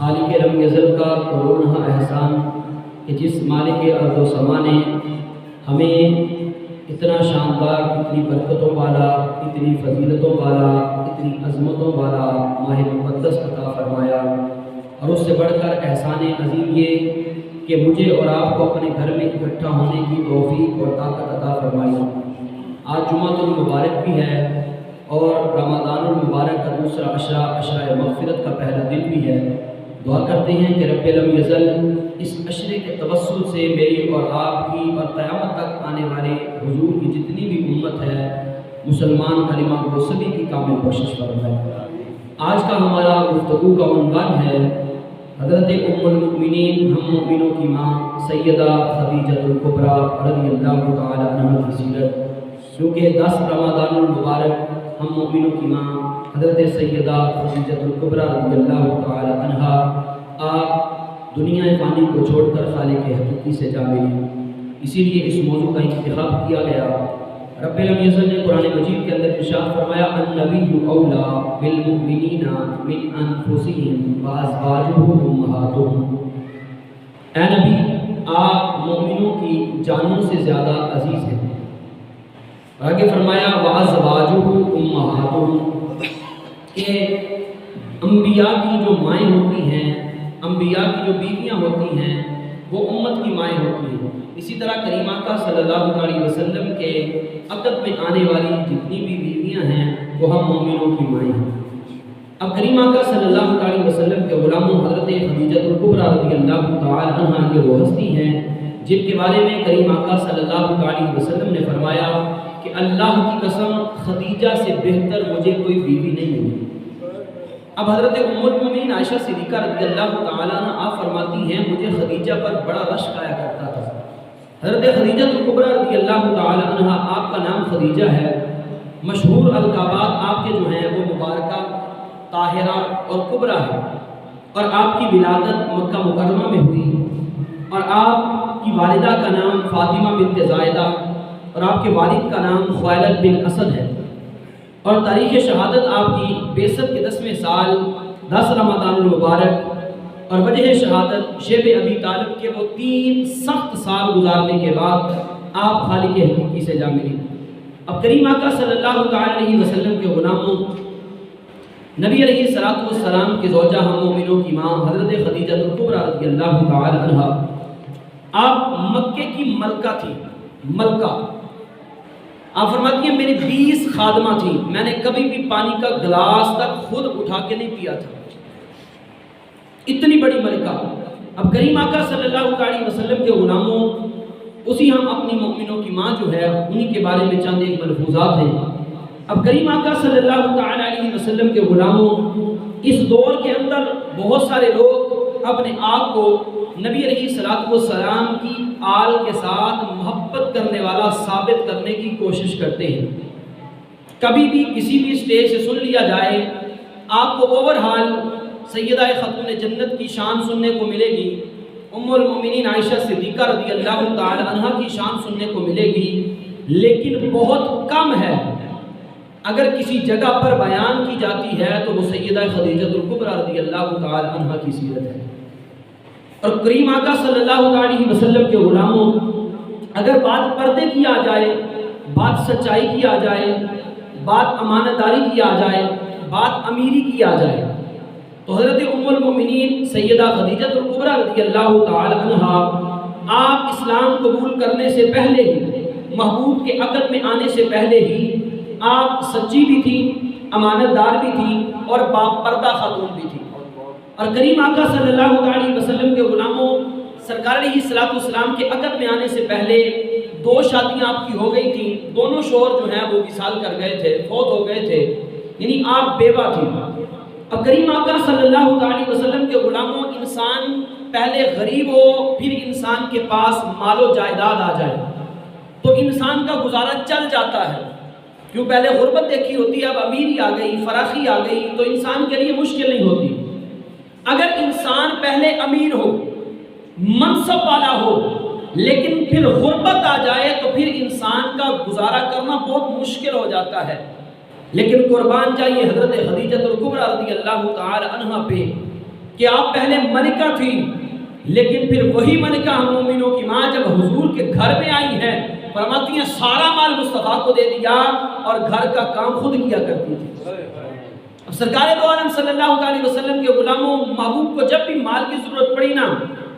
خالق لم یزل کا کروڑہ احسان کہ جس مالک ارض و سما نے ہمیں اتنا شاندار، اتنی برکتوں والا، اتنی فضیلتوں والا، اتنی عظمتوں والا ماہ مقدس عطا فرمایا، اور اس سے بڑھ کر احسان عظیم یہ کہ مجھے اور آپ کو اپنے گھر میں اکٹھا ہونے کی توفیق اور طاقت عطا فرمائی۔ آج جمعۃ المبارک بھی ہے اور رمضان المبارک کا دوسرا عشرہ، عشرہ مغفرت کا پہلا دن بھی ہے۔ دعا کرتے ہیں کہ رب لم یزل اس عشرے کے توسل سے میری اور آپ کی اور قیامت تک آنے والے حضور کی جتنی بھی امت ہے مسلمان کلمہ گو سبھی کی کامل بخشش فرمائے۔ آج کا ہمارا گفتگو کا عنوان ہے حضرت ام المؤمنین، ہم مومنوں کی ماں سیدہ خدیجہ الکبریٰ رضی اللہ تعالی عنہا کی سیرت، کیونکہ 10 رمضان المبارک ہم مومنوں کی ماں حضرت سیدہ خدیجہ الکبریٰ رضی اللہ تعالی عنہا آپ دنیا فانی کو چھوڑ کر خالق حقیقی سے جا ملی، اسی لیے اس موضوع کا انتخاب کیا گیا۔ رب لم یزل نے قرآن مجید کے اندر ارشاد فرمایا النبی اولیٰ بالمؤمنین من انفسہم وازواجہ امہاتہم، اے نبی آپ مومنوں کی جانوں سے زیادہ عزیز ہیں۔ آگے فرمایا وازواجہ امہاتہم، کہ انبیاء کی جو مائیں ہوتی ہیں، انبیاء کی جو بیویاں ہوتی ہیں وہ امت کی مائیں ہوتی ہیں۔ اسی طرح کریم آقا صلی اللہ علیہ وسلم کے عقد میں آنے والی جتنی بھی بیویاں ہیں وہ ہم مومنوں کی مائیں ہیں۔ اب کریم آقا صلی اللہ علیہ وسلم کے غلاموں حضرت خدیجہ الکبریٰ رضی اللہ تعالی عنہا یہ وہ ہستی ہیں جن کے بارے میں کریم آقا صلی اللہ علیہ وسلم نے فرمایا کہ اللہ کی قسم خدیجہ سے بہتر مجھے کوئی بیوی نہیں ملی۔ اب حضرت ام المؤمنین عائشہ صدیقہ رضی اللہ تعالیٰ عنہ آپ فرماتی ہیں مجھے خدیجہ پر بڑا رشک آیا کرتا تھا۔ حضرت خدیجہ الکبریٰ رضی اللہ تعالیٰ عنہ، آپ کا نام خدیجہ ہے، مشہور القابات آپ کے جو ہیں وہ مبارکہ، طاہرہ اور کبریٰ ہے، اور آپ کی ولادت مکہ مکرمہ میں ہوئی، اور آپ کی والدہ کا نام فاطمہ بنت زائدہ اور آپ کے والد کا نام خویلد بن اسد ہے، اور تاریخ شہادت آپ کی بعثت کے 10ویں سال 10 رمضان المبارک، اور وجہ شہادت شیب ابی طالب کے وہ 3 سخت سال گزارنے کے بعد آپ خالق حقیقی سے جا ملی۔ اب کریم آقا صلی اللہ علیہ وسلم کے غلاموں، نبی علیہ السلام کی زوجہ ہم مومنوں کی ماں حضرت خدیجہ الکبریٰ رضی اللہ تعالی عنہا، آپ مکے کی ملکہ تھی، ملکہ۔ آپ فرماتی ہیں میری 20 خادمہ تھیں، میں نے کبھی بھی پانی کا گلاس تک خود اٹھا کے نہیں پیا تھا، اتنی بڑی ملکہ۔ اب کریم آقا صلی اللہ علیہ وسلم کے غلاموں، اسی ہم اپنی مومنوں کی ماں جو ہے انہی کے بارے میں چند ایک ملفوظات ہیں۔ اب کریم آقا صلی اللہ تعالی علیہ وسلم کے غلاموں، اس دور کے اندر بہت سارے لوگ اپنے آپ کو نبی علیہ السلام کی آل کے ساتھ محبت کرنے والا ثابت کرنے کی کوشش کرتے ہیں۔ کبھی بھی کسی بھی سٹیج سے سن لیا جائے، آپ کو اوورہال سیدہ خاتون جنت کی شان سننے کو ملے گی، ام المؤمنین عائشہ صدیقہ رضی اللہ تعالی عنہا کی شان سننے کو ملے گی، لیکن بہت کم ہے اگر کسی جگہ پر بیان کی جاتی ہے تو وہ سیدہ خدیجہ الکبریٰ رضی اللہ تعالی عنہا کی سیرت ہے۔ اور کریم آقا صلی اللہ علیہ وسلم کے غلاموں، اگر بات پردے کی آ جائے، بات سچائی کی آ جائے، بات امانت داری کی آ جائے، بات امیری کی آ جائے، تو حضرت ام المؤمنین سیدہ خدیجہ الکبریٰ رضی اللہ تعالی عنہا، آپ اسلام قبول کرنے سے پہلے ہی، محبوب کے عقد میں آنے سے پہلے ہی آپ سچی بھی تھی، امانت دار بھی تھی، اور باپردہ خاتون بھی تھی۔ اور کریم آقا صلی اللہ علیہ وسلم کے غلاموں، سرکار علیہ السلام کے عقد میں آنے سے پہلے 2 شادیاں آپ کی ہو گئی تھیں، دونوں شوہر جو ہیں وہ وصال کر گئے تھے، فوت ہو گئے تھے، یعنی آپ بیوہ تھی۔ اب کریم آقا صلی اللہ علیہ وسلم کے غلاموں، انسان پہلے غریب ہو، پھر انسان کے پاس مال و جائیداد آ جائے تو انسان کا گزارا چل جاتا ہے، کیوں پہلے غربت دیکھی ہوتی ہے، اب امیری آ گئی، فراخی آ گئی تو انسان کے لیے مشکل نہیں ہوتی۔ اگر انسان پہلے امیر ہو، منصب والا ہو، لیکن پھر غربت آ جائے تو پھر انسان کا گزارا کرنا بہت مشکل ہو جاتا ہے۔ لیکن قربان جائیے حضرت خدیجہ الکبریٰ رضی اللہ تعالی عنہا پہ کہ آپ پہلے ملکہ تھی، لیکن پھر وہی ملکہ ہم مومنوں کی ماں جب حضور کے گھر میں آئی ہے، فرماتی ہیں سارا مال مصطفیٰ کو دے دیا اور گھر کا کام خود کیا کرتی تھی۔ اب سرکار دو عالم صلی اللہ علیہ وسلم کے غلاموں محبوب کو جب بھی مال کی ضرورت پڑی نا،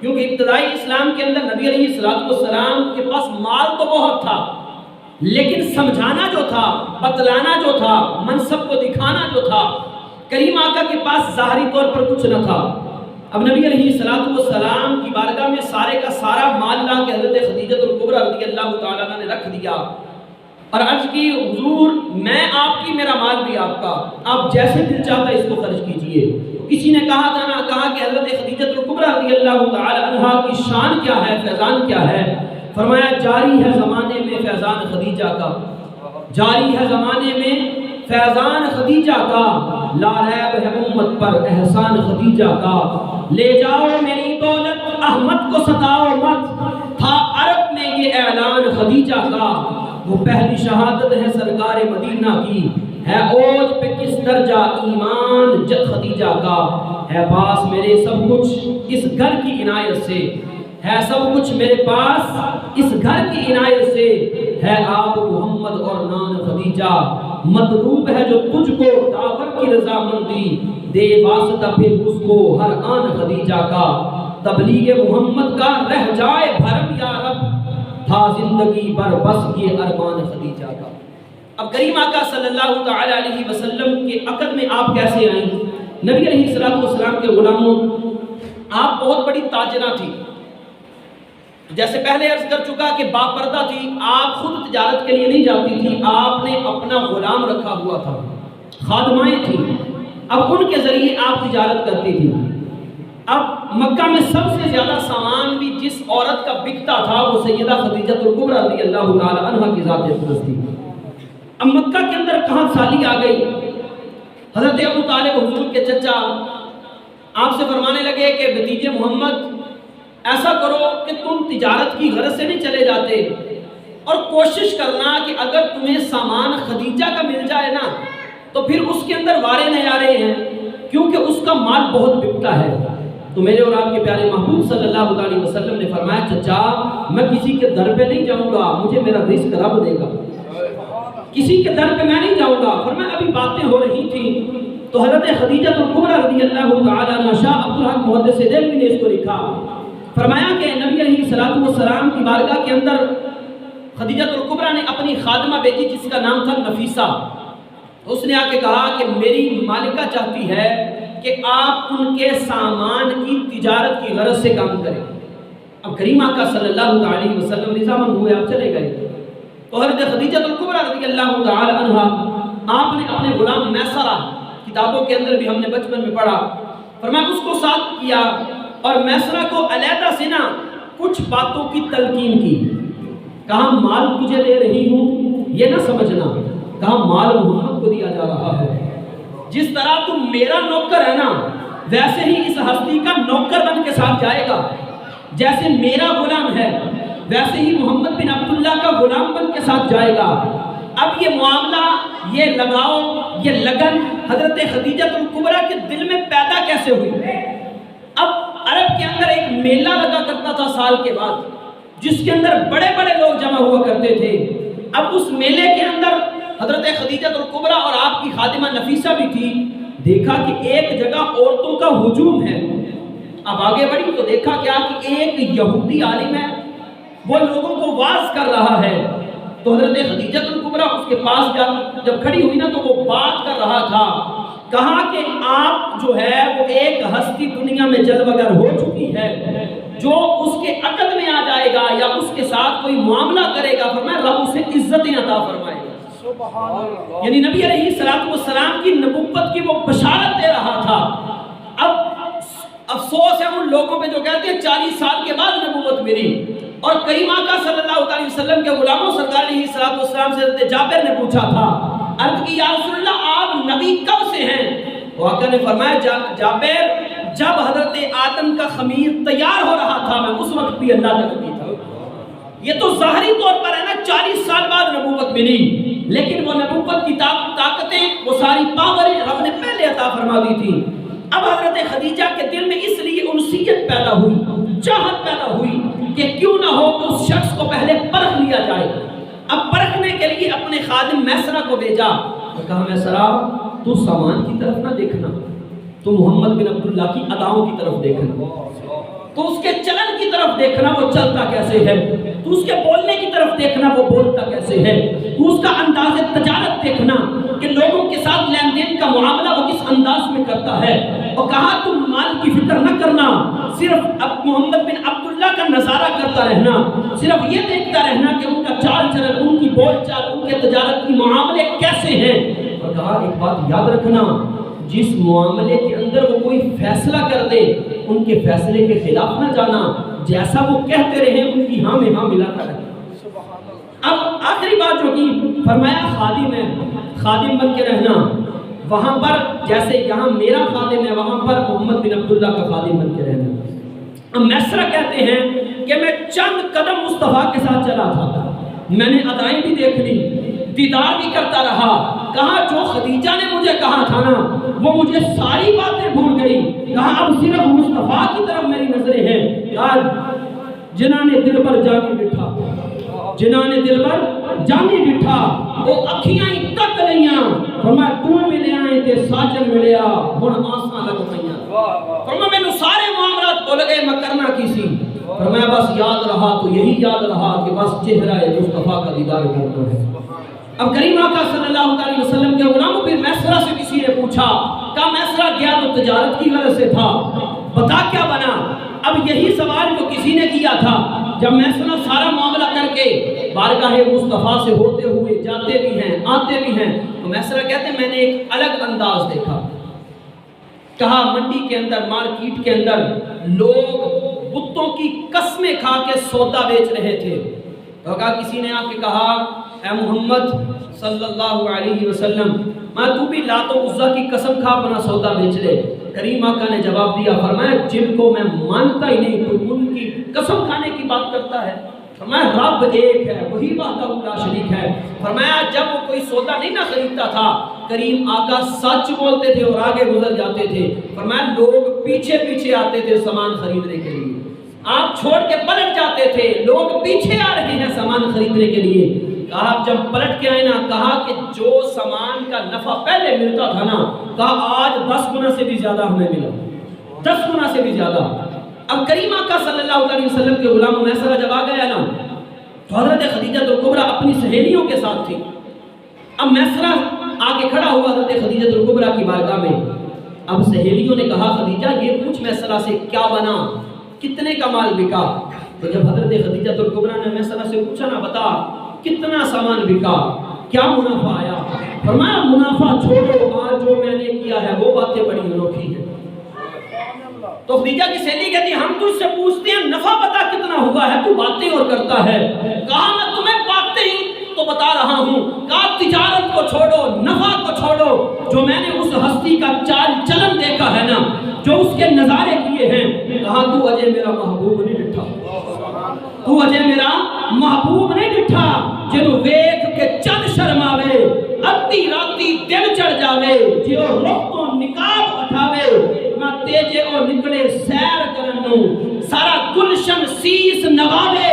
کیونکہ ابتدائی اسلام کے اندر نبی علیہ السلام کے پاس مال تو بہت تھا، لیکن سمجھانا جو تھا، بتلانا جو تھا، منصب کو دکھانا جو تھا، کریم آقا کے پاس ظاہری طور پر کچھ نہ تھا۔ اب نبی علیہ السلام کی بارگاہ میں سارے کا سارا مال لا کے حضرت خدیجہ الکبریٰ رضی اللہ تعالیٰ عنہ نے رکھ دیا اور عرض کی حضور میں آپ کی، میرا مال بھی آپ کا، آپ جیسے دل چاہتا ہے اس کو خرچ کیجئے۔ کسی نے کہا تھا نا، کہا کہ حضرت خدیجہ الکبریٰ رضی اللہ تعالیٰ عنہ کی شان کیا ہے، فیضان کیا ہے؟ فرمایا جاری ہے زمانے میں فیضان خدیجہ کا، جاری ہے زمانے میں فیضان خدیجہ کا، لا ریب ہے امت پر احسان خدیجہ کا، لے جاؤ میری دولت احمد کو ستاؤ مت، تھا عرب میں یہ اعلان خدیجہ کا، وہ پہلی شہادت ہے سرکار مدینہ کی، ہے اوج پہ کس درجہ ایمان جد خدیجہ کا، ہے پاس میرے سب کچھ اس گھر کی عنایت سے، ہے سب کچھ میرے پاس اس گھر کی عنایت سے، ہے آپ محمد اور نان خدیجہ، مطلوب ہے جو تجھ کو دعوت کی رضامندی، دے واسطہ پھر اس کو ہر آن خدیجہ کا، تبلیغ محمد کا رہ جائے بھرم یا رب، تھا زندگی بر بس یہ ارمان خدیجہ کا۔ اب کریم آقا صلی اللہ تعالی علیہ وسلم کے عقد میں آپ کیسے آئیں؟ نبی علیہ السلام کے غلاموں، آپ بہت بڑی تاجرہ تھی، جیسے پہلے عرض کر چکا کہ باپردہ تھی، آپ خود تجارت کے لیے نہیں جاتی تھی، آپ نے اپنا غلام رکھا ہوا تھا، خادمائیں تھیں، اب ان کے ذریعے آپ تجارت کرتی تھی۔ اب مکہ میں سب سے زیادہ سامان بھی جس عورت کا بکتا تھا وہ سیدہ خدیجہ الکبریٰ رضی اللہ تعالی عنہ کی ذات اقدس تھی۔ اب مکہ کے اندر کہاں سالی آ گئی، حضرت ابو طالب حضور کے چچا آپ سے فرمانے لگے کہ بھتیجے محمد ایسا کرو کہ تم تجارت کی غرض سے نہیں چلے جاتے، اور کوشش کرنا کہ اگر تمہیں سامان خدیجہ کا مل جائے نا تو پھر اس کے اندر وارے نیارے ہیں، کیونکہ اس کا مال بہت بکتا ہے۔ تو میرے اور آپ کے پیارے محبوب صلی اللہ علیہ وسلم نے فرمایا چچا میں کسی کے در پہ نہیں جاؤں گا، مجھے میرا رزق رب دے گا، کسی کے در پہ میں نہیں جاؤں گا۔ فرمایا ابھی باتیں ہو رہی تھیں تو حضرت خدیجہ الکبریٰ رضی اللہ تعالی عنہ شاہ عبدالحق محدث دہلوی نے اس کو لکھا، فرمایا کہ نبی علیہ السلام کی بارگاہ کے اندر خدیجہ الکبریٰ نے اپنی خادمہ بیٹی جس کا نام تھا نفیسہ، اس نے آ کے کہا کہ میری مالکہ چاہتی ہے کہ آپ ان کے سامان کی تجارت کی غرض سے کام کریں۔ اب کریم آقا صلی اللہ علیہ وسلم رضامند ہوئے، آپ چلے گئے۔ تو حضرت خدیجہ الکبریٰ رضی اللہ تعالی عنہ آپ نے اپنے غلام میسرہ، کتابوں کے اندر بھی ہم نے بچپن میں پڑھا، فرمایا اس کو ساتھ کیا اور میسرہ کو علیحدہ سے نا کچھ باتوں کی تلقین کی، کہا مال تجھے دے رہی ہوں یہ نہ سمجھنا، کہا مال محمد کو دیا جا رہا ہے، جس طرح تم میرا نوکر ہے نا ویسے ہی اس ہستی کا نوکر بن کے ساتھ جائے گا، جیسے میرا غلام ہے ویسے ہی محمد بن عبداللہ کا غلام بن کے ساتھ جائے گا۔ اب یہ معاملہ، یہ لگاؤ، یہ لگن حضرت خدیجہ الکبریٰ کے دل میں پیدا کیسے ہوئی؟ اب عرب کے اندر ایک میلہ لگا کرتا تھا سال کے بعد، جس کے اندر بڑے بڑے لوگ جمع ہوا کرتے تھے۔ اب اس میلے کے اندر حضرت خدیجہ الکبریٰ اور آپ کی خادمہ نفیسہ بھی تھی، دیکھا کہ ایک جگہ عورتوں کا ہجوم ہے۔ اب آگے بڑھی تو دیکھا کیا کہ ایک یہودی عالم ہے، وہ لوگوں کو واعظ کر رہا ہے۔ تو حضرت خدیجہ الکبریٰ اس کے پاس جب کھڑی ہوئی نا تو وہ بات کر رہا تھا، کہا کہ آپ جو ہے وہ ایک ہستی دنیا میں جلوگر ہو چکی ہے، جو اس کے عقد میں آ جائے گا یا اس کے ساتھ کوئی معاملہ کرے گا فرمایا رب اسے عزتیں عطا فرمائے گا۔ یعنی نبی علیہ السلام کی نبوت کی وہ بشارت دے رہا تھا۔ اب افسوس ہے ان لوگوں پہ جو کہتے ہیں 40 سال کے بعد نبوت ملی، اور کریم آقا صلی اللہ علیہ وسلم کے غلاموں سرکار علیہ السلام سے حضرت جابر نے پوچھا تھا، عرض کی یا رسول اللہ آپ نبی کب سے ہیں؟ تو آقا نے فرمایا جابر جب حضرت آدم کا خمیر تیار ہو رہا تھا میں اس وقت بھی اللہ کا نبی تھا۔ یہ تو ظاہری طور پر ہے نا 40 سال بعد نبوت ملی، لیکن وہ نبوت کی طاقتیں، وہ ساری پاوریں رب نے پہلے عطا فرما دی تھی۔ اب حضرت خدیجہ کے دل میں اس لیے انسیت پیدا ہوئی، چاہت پیدا ہوئی کہ کیوں نہ ہو کہ اس شخص کو پہلے پرکھ لیا جائے۔ اب پرکھنے کے لیے اپنے خادم میسرہ کو بھیجا اور کہا میسرہ تو سامان کی طرف نہ دیکھنا، تو محمد بن عبداللہ کی اداؤں کی طرف دیکھنا، تو اس کے چلن کی طرف دیکھنا وہ چلتا کیسے ہے، تو اس کے بولنے کی طرف دیکھنا وہ بولتا کیسے ہے، تو اس کا انداز تجارت دیکھنا کہ لوگوں کے ساتھ لین دین کا معاملہ وہ کس انداز میں کرتا ہے۔ اور کہا تم مال کی فکر نہ کرنا، صرف اب محمد بن عبداللہ کا نظارہ کرتا رہنا، صرف یہ دیکھتا رہنا کہ ان کا چال چلن، ان کی بول چال، ان کے تجارت کی معاملے کیسے ہیں۔ اور کہا ایک بات یاد رکھنا، جس معاملے کے اندر وہ کوئی فیصلہ کر دے ان کے فیصلے کے خلاف نہ جانا، جیسا وہ کہتے رہے ان کی ہاں میں ہاں ملاتا رہے۔ اب آخری بات جو کی فرمایا خادم ہے، خادم بن کے رہنا، وہاں پر جیسے یہاں میرا خادم ہے وہاں پر محمد بن عبداللہ کا خادم بن کے رہنا۔ اب میسرہ کہتے ہیں کہ میں چند قدم مصطفیٰ کے ساتھ چلا تھا، میں نے ادائیں بھی دیکھ لی، دیدار بھی کرتا رہا، کہا جو خدیجہ نے مجھے کہا تھا نا وہ مجھے ساری باتیں بھول گئی، کہا اب صرف مصطفیٰ کی طرف میری نظریں ہیں۔ آج جنہاں نے دل پر جانی بٹھا، جنہاں نے دل پر جانی بٹھا وہ اکھیاں ہی تک لیاں، فرمایا تو ملے آئے تے ساجن ملیا ہن آساں لگ پئیاں، فرمایا مینوں سارے معاملات بھول گئے میں کرنا کی سی، فرمایا بس یاد رہا تو یہی یاد رہا کہ بس چہرہ مصطفیٰ کا دیدار کرنا ہے۔ اب کریم آقا صلی اللہ علیہ وسلم کے غلاموں پھر میسرہ سے کسی نے پوچھا، کہا میسرہ گیا تو تجارت کی غرض سے تھا، بتا کیا بنا؟ اب یہی سوال جو کسی نے کیا تھا جب میسرہ سارا معاملہ کر کے بارگاہ مصطفیٰ سے ہوتے ہوئے جاتے بھی ہیں آتے بھی ہیں، تو میسرہ کہتے ہیں میں نے ایک الگ انداز دیکھا، کہا منڈی کے اندر مارکیٹ کے اندر لوگ بتوں کی قسمیں کھا کے سودا بیچ رہے تھے، تو کہا کسی نے آ کے کہا اے محمد صلی اللہ علیہ وسلم میں تو بھی لات و عزا کی قسم کھا اپنا سودا بیچ لے۔ کریم آقا نے جواب دیا، فرمایا جن کو میں مانتا ہی نہیں تو ان کی قسم کھانے کی بات کرتا ہے، فرمایا رب ایک ہے وہی وحدہ لا شریک ہے۔ فرمایا جب وہ کوئی سودا نہیں نہ خریدتا تھا کریم آقا سچ بولتے تھے اور آگے گزر جاتے تھے، فرمایا لوگ پیچھے پیچھے آتے تھے سامان خریدنے کے لیے، آپ چھوڑ کے پلٹ جاتے تھے، لوگ پیچھے آ رہے ہیں سامان خریدنے کے لیے۔ کہا جب پلٹ کے آئے نا، کہا کہ جو سامان کا نفع پہلے ملتا تھا نا، کہا آج 10 گنا سے بھی زیادہ ہمیں ملا، 10 گنا سے بھی زیادہ۔ اب کریم آقا صلی اللہ علیہ وسلم کے غلام میسرہ جب آ گیا نا تو حضرت خدیجہ الکبریٰ اپنی سہیلیوں کے ساتھ تھی۔ اب میسرہ آگے کھڑا ہوا حضرت خدیجہ الکبریٰ کی بارگاہ میں، اب سہیلیوں نے کہا خدیجہ یہ پوچھ میسرہ سے کیا بنا، کتنے کا مال بکا؟ تو جب حضرت خدیجہ الکبریٰ نے میسرہ سے پوچھا نا بتا کتنا سامان بکا، کیا منافع آیا؟ فرمایا منافع چھوڑو، آج جو میں نے کیا ہے وہ باتیں بڑی انوکھی ہیں۔ تو خدیجہ کی سہیلی کہتی ہم تجھ سے پوچھتے ہیں نفع پتا کتنا ہوا ہے تو باتیں اور کرتا ہے۔ کہا میں تمہیں باتیں ہی تو بتا رہا ہوں، کہا تجارت کو چھوڑو، نفع کو چھوڑو، جو میں نے اس ہستی کا چال چلن دیکھا ہے نا، جو اس کے نظارے کیے ہیں، کہا تو اجے میرا محبوب نہیں ڈٹھا، تو اجے میرا محبوب نہیں ڈٹھا، جنو ویکھ کے چند شرماوے، ادھی راتی دل چڑھ جاوے، جیو رخ تو نقاب اٹھاوے، میں تیجے او نکلے سیر کرنو، سارا گلشن سیس نواوے،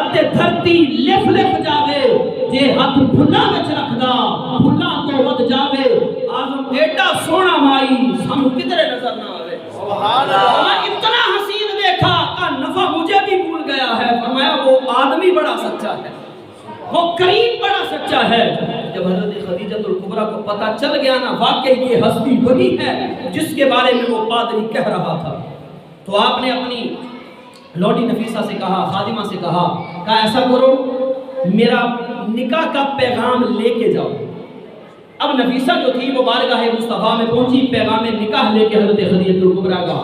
ادھے دھرتی لف لف جاوے، جے ہاتھ پھلا وچ رکھدا پھلا تو ود جاوے، آزم ایڈا سونا مائی سانو کدھرے نظر نہ آوے۔ سبحان اللہ، میں اتنا حسین دیکھا کہ نفع مجھے بھی بھول گیا ہے۔ فرمایا وہ آدمی بڑا سچا ہے، وہ کریم بڑا سچا ہے۔ جب حضرت خدیجہ الکبریٰ کو پتہ چل گیا نا واقعی یہ ہستی وہی ہے جس کے بارے میں وہ پادری کہہ رہا تھا، تو آپ نے اپنی لوٹی نفیسہ سے کہا، خادمہ سے کہا ایسا کرو میرا نکاح کا پیغام لے کے جاؤ۔ اب نفیسہ جو تھی وہ بارگاہ مصطفیٰ میں پہنچی، پیغام نکاح لے کے حضرت خدیجہ الکبریٰ کا۔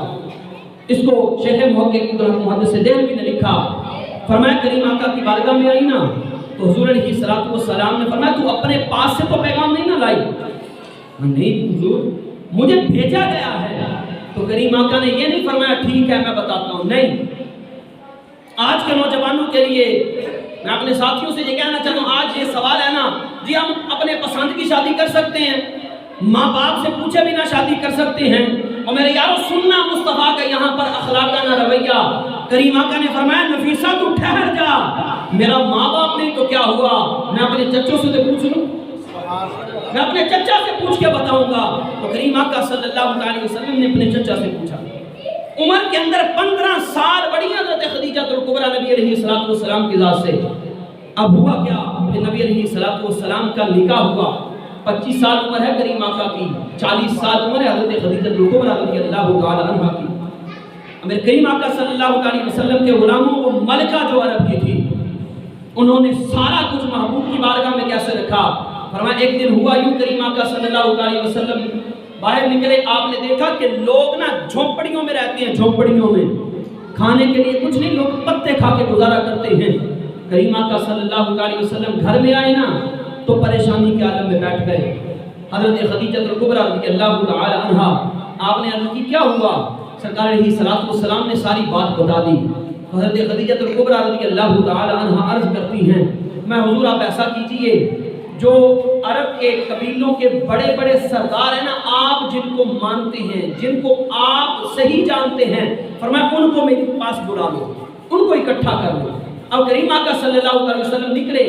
اس کو شیخ محدث دہلوی نے لکھا، فرمایا کریم آقا کی بارگاہ میں آئی نا تو حضور علیہ السلام نے فرمایا تو اپنے پاس سے تو پیغام نہیں نہ لائی؟ نہیں حضور مجھے بھیجا گیا ہے۔ تو کریم آقا نے یہ نہیں فرمایا ٹھیک ہے میں بتاتا ہوں، نہیں۔ آج کے نوجوانوں کے لیے میں اپنے ساتھیوں سے یہ کہنا چاہتا ہوں، آج یہ سوال ہے نا جی ہم اپنے پسند کی شادی کر سکتے ہیں، ماں باپ سے پوچھے بنا شادی کر سکتے ہیں. اور میرے یارو سننا مصطفیٰ کا یہاں پر اخلاقانہ رویہ. کریم آقا نے فرمایا نفیسہ تو ٹھہر جا، میرا ماں باپ نہیں تو کیا ہوا، میں اپنے چچوں سے پوچھ لوں، میں اپنے چچا سے پوچھ کے بتاؤں گا. تو کریم آقا صلی اللہ علیہ وسلم نے اپنے چچا سے پوچھا. عمر کے اندر 15 سال بڑی حضرت خدیجہ الکبریٰ نبی علیہ السلام کی ذات سے. اب ہوا کیا کہ نبی علیہ السلام کا نکاح ہوا. 25 سال عمر ہے کریم آقا کی، 40 سال عمر ہے حضرت خدیجہ الکبریٰ رضی اللہ تعالی عنہا کی. میرے کریم آقا صلی اللہ علیہ وسلم کے غلاموں کو ملکہ جو عرب کی تھی، انہوں نے سارا کچھ محبوب کی بارگاہ میں کیسے رکھا. فرمایا ایک دن ہوا یوں کریم آقا صلی اللہ علیہ وسلم باہر نکلے. آپ نے دیکھا کہ لوگ نا جھونپڑیوں میں رہتے ہیں، جھونپڑیوں میں کھانے کے لیے کچھ نہیں، لوگ پتے کھا کے گزارا کرتے ہیں. کریم آقا صلی اللہ علیہ وسلم گھر میں آئے نا تو پریشانی کے عالم میں بیٹھ گئے. حضرت خدیجہ الکبریٰ رضی اللہ تعالی عنہا آپ نے عرض کی کیا ہوا. سرکار علیہ السلام نے ساری بات بتا دی. حضرت خدیجہ الکبریٰ رضی اللہ تعالی عنہا عرض کرتی ہیں میں حضور آپ ایسا کیجئے، جو عرب کے قبیلوں کے بڑے بڑے سردار ہیں نا، آپ جن کو مانتے ہیں، جن کو آپ صحیح جانتے ہیں، فرمایا ان کو میرے پاس بلا لو، ان کو اکٹھا کر لو. اب کریم آقا صلی اللہ علیہ وسلم نکلے.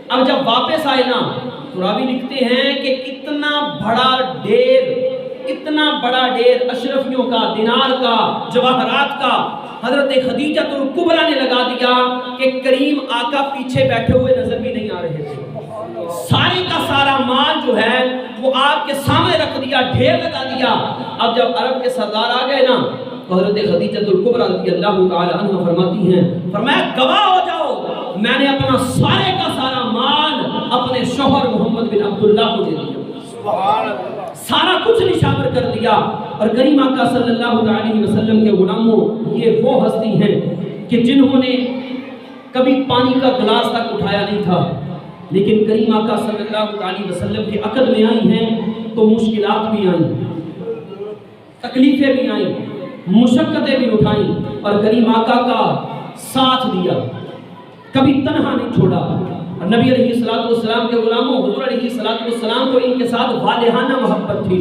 اب جب واپس آئے نا تو راوی لکھتے ہیں کہ اتنا بڑا ڈیر اشرفیوں کا، دینار کا، جواہرات کا حضرت خدیجہ الکبریٰ نے لگا دیا کہ کریم آقا پیچھے بیٹھے ہوئے نظر بھی نہیں آ رہے تھے. سارے کا سارا مال جو ہے وہ آپ کے سامنے رکھ دیا، ڈھیر لگا دیا. اب جب عرب کے سردار آ گئے نا تو حضرت خدیجہ الکبریٰ رضی اللہ تعالی عنہ فرماتی ہیں، فرمایا گواہ ہو جاؤ میں نے اپنا سارے کا سارا مال اپنے شوہر محمد بن عبداللہ کو دے دیا، سارا کچھ نشاور کر دیا. اور کریم آقا صلی اللہ علیہ وسلم کے غلاموں، یہ وہ ہستی ہیں کہ جنہوں نے کبھی پانی کا گلاس تک اٹھایا نہیں تھا، لیکن کریم آقا صلی اللہ علیہ وسلم کے عقد میں آئی ہیں تو مشکلات بھی آئیں، تکلیفیں بھی آئیں، مشقتیں بھی اٹھائیں، اور کریم آقا کا ساتھ دیا، کبھی تنہا نہیں چھوڑا. اور نبی علیہ السلام کے غلاموں، حضور علیہ السلام کو ان کے ساتھ والہانہ محبت تھی.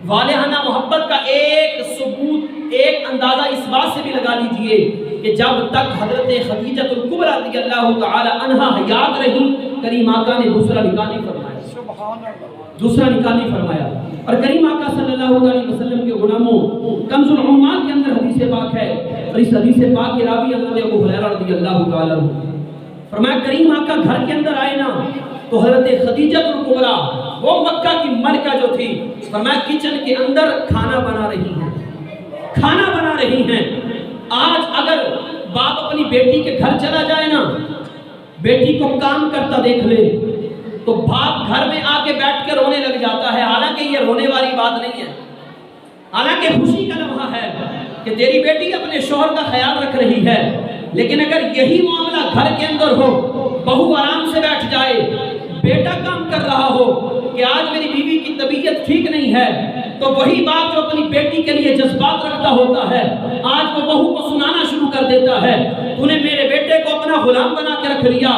والہانہ محبت کا ایک ثبوت، ایک اندازہ اس بات سے بھی لگا لیجئے کہ جب تک حضرت خدیجہ الکبریٰ رضی اللہ تعالی عنہا حیات رہی، کریم آقا نے دوسرا نکاح نہیں فرمایا. اور کریم آقا صلی اللہ علیہ وسلم کے غلاموں، کنز العمال کے اندر حدیث پاک ہے، اور اس حدیث پاک کے راوی حضرت ابو ہریرہ رضی اللہ تعالی عنہ فرمایا کریم آقا گھر کے اندر آئے نا تو حضرت خدیجہ الکبریٰ وہ مکہ کی ملکہ جو تھی، فرمایا کچن کے اندر کھانا بنا رہی ہیں. آج اگر باپ اپنی بیٹی کے گھر چلا جائے نا، بیٹی کو کام کرتا دیکھ لے تو باپ گھر میں آ کے بیٹھ کے رونے لگ جاتا ہے. حالانکہ یہ رونے والی بات نہیں ہے، حالانکہ خوشی کا لمحہ ہے کہ تیری بیٹی اپنے شوہر کا خیال رکھ رہی ہے. لیکن اگر یہی معاملہ گھر کے اندر ہو، بہو آرام سے بیٹھ جائے، بیٹا کام کر رہا ہو کہ آج میری بیوی کی طبیعت ٹھیک نہیں ہے، تو وہی باپ جو اپنی بیٹی کے لیے جذبات رکھتا ہوتا ہے، آج وہ بہو کو سنانا شروع کر دیتا ہے، تو نے میرے بیٹے کو اپنا غلام بنا کے رکھ لیا،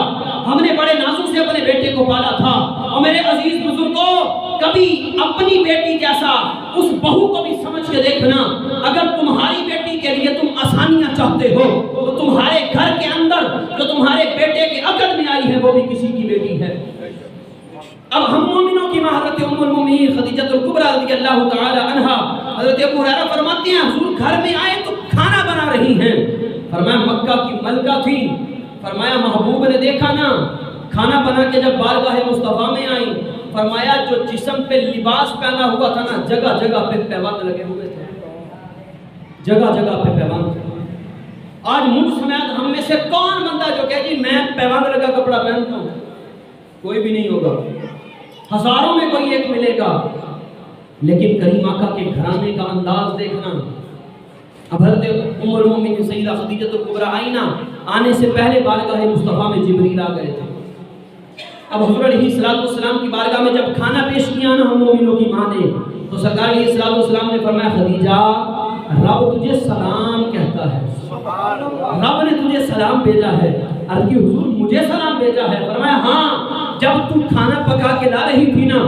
ہم نے بڑے نازوں سے اپنے بیٹے کو پالا تھا. اور میرے عزیز بزرگوں، کبھی اپنی بیٹی جیسا اس بہو کو بھی سمجھ کے دیکھنا. اگر تمہاری بیٹی کے لیے تم آسانیاں چاہتے ہو تو تمہارے گھر کے اندر جو تمہارے بیٹے کے عقد میں آئی ہے وہ بھی کسی کی بیٹی ہے. اب ہم مومنوں کی ماں حضرت ام المومنین خدیجہ الکبریٰ رضی اللہ تعالی عنہا، حضرت ابو ہریرہ فرماتے ہیں حضور گھر میں آئے تو کھانا بنا رہی ہیں. فرمایا مکہ کی ملکہ تھی. فرمایا محبوب نے دیکھا نا کھانا بنا کے جب بارگاہ مصطفیٰ میں آئی، فرمایا جو جسم پہ لباس پہنا ہوا تھا نا، جگہ جگہ پہ پیوند لگے ہوئے تھے، جگہ جگہ پہ پیوند. آج مجھ سمیت ہم میں سے کون بندہ جو کہے جی میں پیوند لگا کپڑا پہنتا ہوں؟ کوئی بھی نہیں ہوگا، ہزاروں میں کوئی ایک ملے گا. لیکن کریم آقا کے گھرانے کا انداز دیکھنا. اب حضرت ام المومنین سیدہ خدیجہ الکبریٰ آئی نا، آنے سے پہلے بارگاہ مصطفیٰ میں جبریل آ گئے تھے. اب حضور علیہ السلام کی بارگاہ میں جب کھانا پیش کیا نا ہم مومنوں کی ماں نے، تو سرکار علیہ السلام نے فرمایا خدیجہ رب تجھے سلام کہتا ہے، رب نے تجھے سلام بھیجا ہے. عرض کی حضور مجھے سلام بھیجا ہے؟ فرمایا ہاں، جب تو کھانا پکا کے لا رہی تھی نا،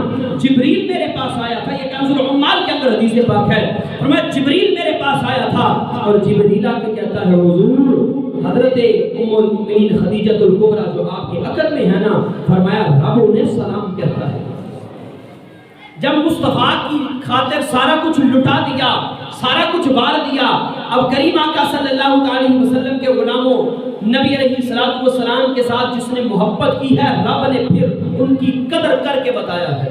جبریل میرے پاس آیا تھا، یہ کنز العمال کے اندر حدیث پاک ہے، فرمایا جبریل میرے پاس آیا تھا اور جبریل آ کے کہتا ہے حضور حضرت ام المؤمنین خدیجہ الکبریٰ جو آپ کے عقد میں ہے نا، فرمایا رب انہیں سلام کہتا ہے۔ جب مصطفیٰ کی خاطر سارا کچھ لٹا دیا، سارا کچھ بار دیا، اب کریم آقا صلی اللہ علیہ وسلم کے غلاموں، نبی علیہ السلام کے ساتھ جس نے محبت کی ہے، رب نے پھر ان کی قدر کر کے بتایا ہے۔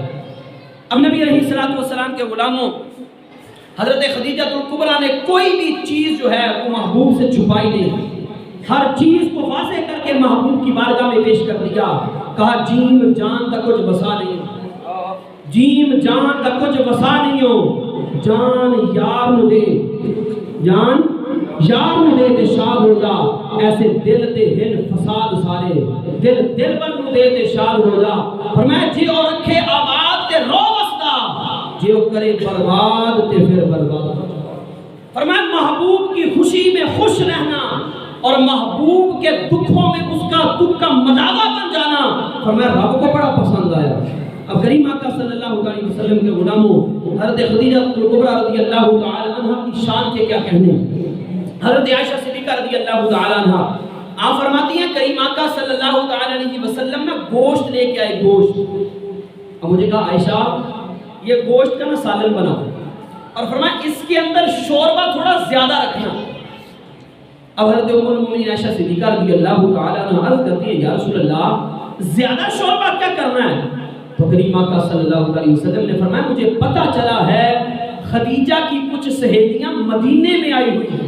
اب نبی علیہ السلام کے غلاموں، حضرت خدیجہ الکبریٰ نے کوئی بھی چیز جو ہے وہ محبوب سے چھپائی نہیں، ہر چیز کو واضح کر کے محبوب کی بارگاہ میں پیش کر دیا، کہا جیم جان کا کچھ بسا نہیں، جیم جان کا کچھ بسا نہیں ہو، جان یار نو دے، جان یار نو دے تے شاد ہو جا، ایسے دل تے ہن فساد سارے، دل بن نو دے تے شاد ہو جا، فرمایا جی اور رکھے آباد تے رو وسدا، جی او کرے برباد تے پھر برباد۔ فرمایا محبوب کی خوشی میں خوش رہنا اور محبوب کے دکھوں میں اس کا دکھ کا مداوا بن جانا، فرمایا رب کو بڑا پسند آیا۔ اب کریم آقا صلی اللہ علیہ وسلم کے غلاموں، حضرت خدیجہ الکبریٰ رضی اللہ تعالی عنہ کی شان کے کیا کہنے، حضرت عائشہ صدیقہ رضی اللہ تعالی عنہ آپ فرماتی ہیں کریم آقا صلی اللہ تعالی علیہ وسلم نے گوشت لے کے آئے، گوشت۔ اب مجھے کہا عائشہ یہ گوشت کا نا سالن بناؤ، اور فرمایا اس کے اندر شوربہ تھوڑا زیادہ رکھنا۔ اب حضرت ام المؤمنین عائشہ صدیقہ رضی اللہ تعالی عنہ عرض کرتی ہے یا رسول اللہ زیادہ شوربہ کیا کرنا ہے؟ تو کریم آقا صلی اللہ علیہ وسلم نے فرمایا مجھے پتا چلا ہے خدیجہ کی کچھ سہیلیاں مدینے میں آئی ہوئی ہیں،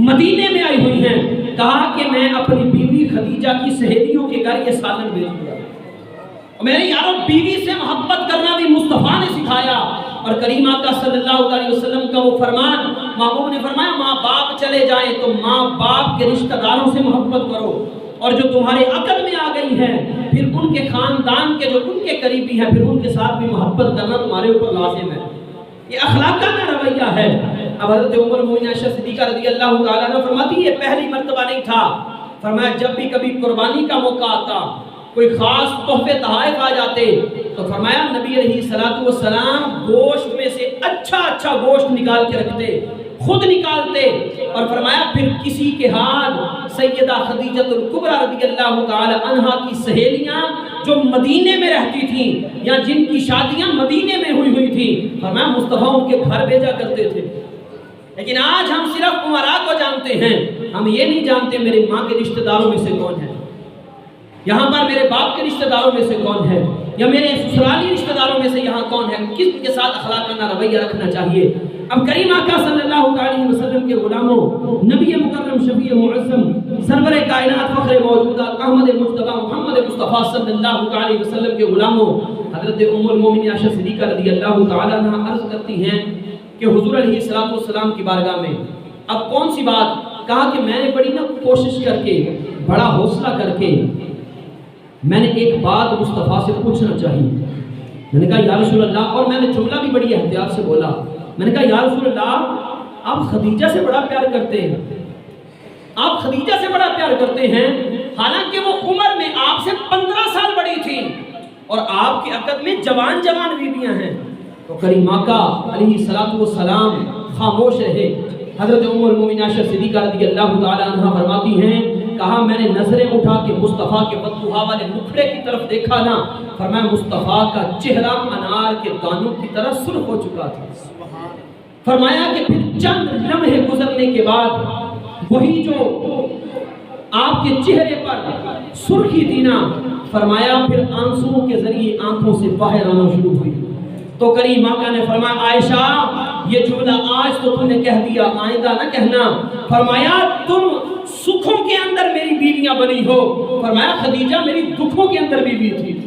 مدینے میں آئی ہوئی ہیں، کہا کہ میں اپنی بیوی خدیجہ کی سہیلیوں کے گھر یہ سالن بھیجوں گا۔ میرے یاروں بیوی سے محبت کرنا بھی مصطفیٰ نے سکھایا، اور کریم آقا صلی اللہ علیہ وسلم کا وہ فرمان، محبوب نے فرمایا ماں باپ چلے جائیں تو ماں باپ کے رشتہ داروں سے محبت کرو، اور جو تمہارے عقل میں آ گئی ہیں پھر ان کے خاندان کے جو ان کے قریبی ہیں پھر ان کے ساتھ بھی محبت کرنا تمہارے اوپر لازم ہے۔ یہ اخلاقانہ رویہ ہے۔ اب حضرت ام المؤمنین عائشہ صدیقہ رضی اللہ تعالیٰ عنہ فرماتی ہے یہ پہلی مرتبہ نہیں تھا، فرمایا جب بھی کبھی قربانی کا موقع آتا، کوئی خاص تحفے تحائف آ جاتے تو فرمایا نبی علیہ السلام گوشت میں سے اچھا گوشت نکال کے رکھتے، خود نکالتے، اور فرمایا پھر کسی کے ہاتھ سیدہ خدیجہ الکبریٰ رضی اللہ تعالی عنہ کی سہیلیاں جو مدینے میں رہتی تھیں یا جن کی شادیاں مدینے میں ہوئی تھیں، فرمایا مصطفیٰ ان کے گھر بھیجا کرتے تھے۔ لیکن آج ہم صرف امراء کو جانتے ہیں، ہم یہ نہیں جانتے میرے ماں کے رشتہ داروں میں سے کون ہے، یہاں پر میرے باپ کے رشتہ داروں میں سے کون ہے، یا میرے سسرالی رشتہ داروں میں سے یہاں کون ہے، کس کے ساتھ اخلاقانہ رویہ رکھنا چاہیے۔ اب کریم آقا صلی اللہ علیہ وسلم کے غلاموں، نبی مکرم شفیع معظم سرور کائنات فخر موجودات احمد مجتبی محمد مصطفیٰ صلی اللہ علیہ وسلم کے غلاموں، حضرت ام المؤمنین عائشہ صدیقہ رضی اللہ تعالی عنہ عرض کرتی ہیں کہ حضور علیہ السلام کی بارگاہ میں اب کون سی بات، کہا کہ میں نے بڑی نا کوشش کر کے، بڑا حوصلہ کر کے میں نے ایک بات مصطفیٰ سے پوچھنا چاہیے۔ میں نے کہا یا رسول اللہ، اور میں نے جملہ بھی بڑی احتیاط سے بولا، میں نے کہا یا رسول اللہ آپ خدیجہ سے بڑا پیار کرتے ہیں، آپ خدیجہ سے بڑا پیار کرتے ہیں، حالانکہ وہ عمر میں آپ سے 15 سال بڑی تھی اور آپ کے عقد میں جوان بیویاں ہیں۔ تو کریم آقا علیہ السلام خاموش رہے۔ حضرت ام المؤمنین عائشہ صدیقہ رضی اللہ تعالی عنہ فرماتی ہیں کہا میں نے نظریں اٹھا کے مصطفیٰ کے بددعا والے مکھڑے کی طرف دیکھا نا، فرمایا مصطفیٰ کا چہرہ انار کے دانوں کی طرح سرخ ہو چکا تھا۔ فرمایا کہ پھر چند لمحے گزرنے کے بعد وہی جو آپ کے چہرے پر سرخی تھی نا، فرمایا پھر آنسوؤں کے ذریعے آنکھوں سے باہر آنا شروع ہوئی۔ تو کریم آقا نے فرمایا عائشہ یہ جملہ آج تو تم نے کہہ دیا، آئندہ نہ کہنا۔ فرمایا تم سکھوں کے اندر میری بیویاں بنی ہو، فرمایا خدیجہ میری دکھوں کے اندر بیوی تھی۔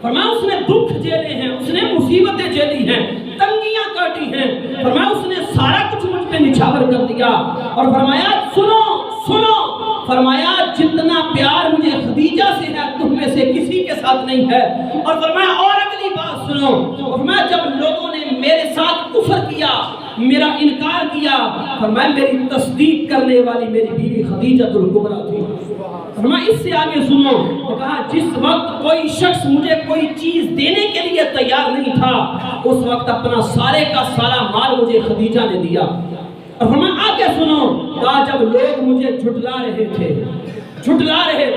فرمایا اس نے دکھ جھیلے ہیں، اس نے مصیبتیں جھیلی ہیں، تنگیاں کاٹی ہیں، فرمایا اس نے سارا کچھ مجھ پہ نچھاور کر دیا، اور فرمایا سنو فرمایا جتنا پیار مجھے خدیجہ سے ہے تم میں سے کسی کے ساتھ نہیں ہے، اور فرمایا اور اگلی بات سنو، فرمایا جب لوگوں نے میرے ساتھ کفر کیا، میرا انکار کیا، فرمایا میری تصدیق کرنے والی میری بیوی خدیجہ الکبریٰ تھی۔ فرمایا اس سے آگے سنو، وہ کہا جس وقت کوئی شخص مجھے کوئی چیز دینے کے لیے تیار نہیں تھا، اس وقت اپنا سارے کا سارا مال مجھے خدیجہ نے دیا۔ اور فرمایا آگے سنو، کہا جب لوگ مجھے جھٹلا رہے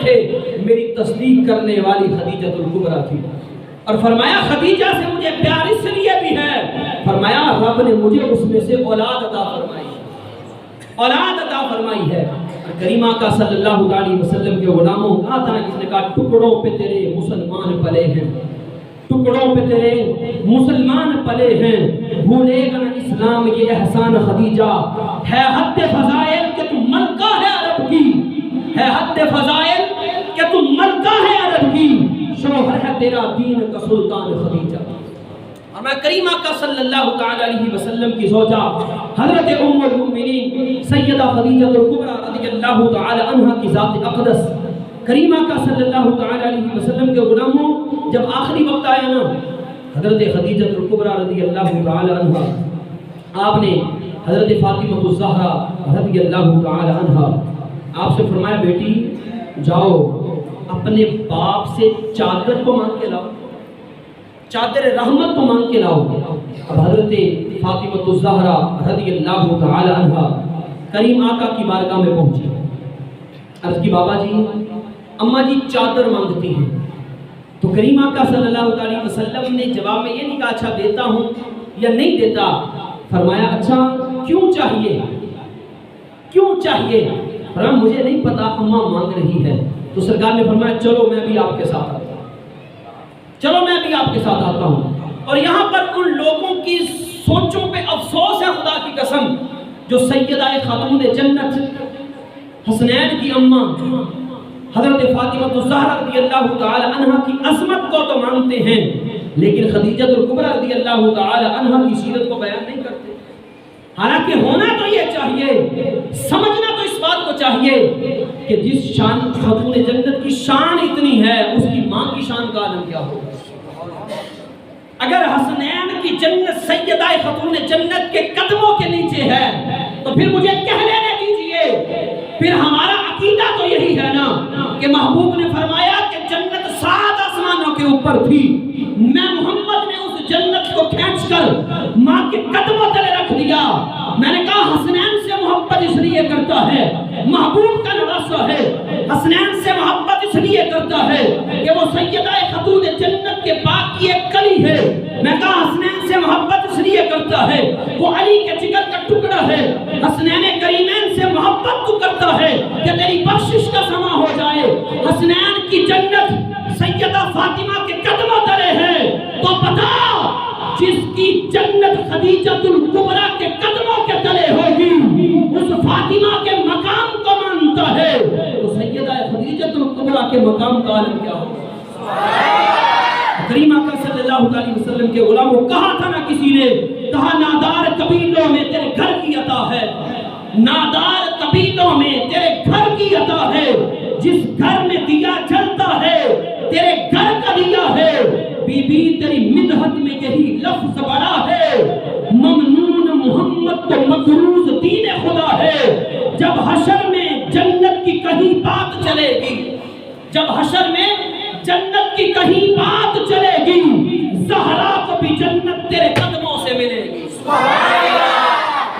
تھے میری تصدیق کرنے والی خدیجہ الکبریٰ تھی۔ اور فرمایا خدیجہ سے مجھے پیار اس لیے بھی ہے، فرمایا رب نے مجھے اس میں سے اولاد عطا فرمائی ہے۔ کریمہ کا صلی اللہ علیہ وسلم کے غلاموں، کہا تھا نا کس نے کہا ٹکڑوں پہ تیرے مسلمان پلے ہیں، ٹکڑوں پہ تیرے مسلمان پلے ہیں، بھولے گا نہ اسلام یہ احسان خدیجہ، ہے حد فضائل کہ تم ملکہ ہے عرب کی، ہے حد فضائل کہ تم ملکہ ہے عرب کی، شوہر ہے تیرا دین کا سلطان خدیجہ۔ اور میں کریمہ کا صلی اللہ تعالی علیہ وسلم کی زوجہ حضرت ام المؤمنین سیدہ خدیجہ الکبریٰ رضی اللہ تعالی عنہ کی ذات اقدس، کریمہ کا صلی اللہ تعالی علیہ وسلم کے غلاموں، جب آخری وقت آیا نا حضرت خدیجہ الکبریٰ رضی اللہ تعالی عنہ، آپ نے حضرت فاطمہ الزہرا رضی اللہ تعالی عنہ آپ سے فرمایا بیٹی جاؤ اپنے باپ سے چادر کو مانگ کے لاؤ، چادر رحمت کو مانگ کے لاؤ۔ اب حضرت فاطمہ الزہرا رضی اللہ تعالی عنہ کریم آقا کی بارگاہ میں پہنچی، عرض کی بابا جی اماں جی چادر مانگتی ہیں، تو کریم آقا صلی اللہ علیہ وسلم نے جواب میں یہ نہیں کہا اچھا دیتا ہوں یا نہیں دیتا، فرمایا اچھا کیوں چاہیے؟ فرمایا مجھے نہیں پتا اماں مانگ رہی ہے۔ تو سرکار نے فرمایا چلو میں بھی آپ کے ساتھ آتا ہوں، اور یہاں پر ان لوگوں کی سوچوں پہ افسوس ہے خدا کی قسم جو سیدہ خاتون جنت حسنین کی اماں حضرت فاطمہ الزہرا رضی اللہ تعالی عنہ کی عظمت کو تو مانتے ہیں لیکن خدیجہ الکبریٰ رضی اللہ تعالی عنہ کی سیرت کو بیان نہیں کرتے۔ حالانکہ ہونا تو یہ چاہیے، سمجھنا تو اس بات کو چاہیے کہ جس شان خاتون جنت کی شان اتنی ہے اس کی ماں کی شان کا عالم کیا ہوگا۔ اگر حسنین کی جنت سیدہ خاتون جنت کے قدموں کے نیچے ہے تو پھر مجھے کہہ لینے دیجئے، پھر ہمارا عقیدہ تو یہی ہے نا کہ محبوب نے فرمایا کہ جنت 7 آسمانوں کے اوپر تھی، میں محمد نے اس جنت کو کھینچ کر ماں کے قدموں تلے رکھ دیا۔ میں نے کہا حسنین سے محبت اس لیے کرتا ہے، محبوب کا نواسہ ہے، حسنین سے محبت اس لیے کرتا ہے کہ وہ سیدہ خاتون جنت کے باغ کی ایک کلی ہے۔ میں کہا حسنین سے محبت اس لیے کرتا ہے، وہ علی کے جگر کا ٹکڑا ہے۔ حسنین کریمین سے محبت تو کرتا ہے کہ تیری بخشش کا سما ہو جائے۔ حسنین کی جنت سیدہ فاطمہ کے قدموں تلے ہے، تو بتا جس کی جنت خدیجہ الکبریٰ کے قدموں کے تلے ہوگی اس فاطمہ کے مقام کو مانتا ہے تو سیدہ خدیجہ الکبریٰ کے مقام کا عالم کیا ہوگا۔ کریمہ کا صلی اللہ علیہ وسلم کے غلاموں، کہا تھا نا کسی نے، کہا نادار قبیلوں میں تیرے گھر کی عطا ہے، نادار قبیلوں میں تیرے گھر کی عطا ہے، جس گھر میں دیا جلتا ہے تیرے گھر کا دیا ہے، بی بی تیری مدحت میں یہی لفظ بڑا ہے، ممنون محمد تو مقروض دین خدا ہے۔ جب حشر میں جنت کی کہیں بات چلے گی، جب حشر میں جنت کی کہیں بات چلے گی، زہرا کو بھی جنت تیرے قدموں سے ملے گی۔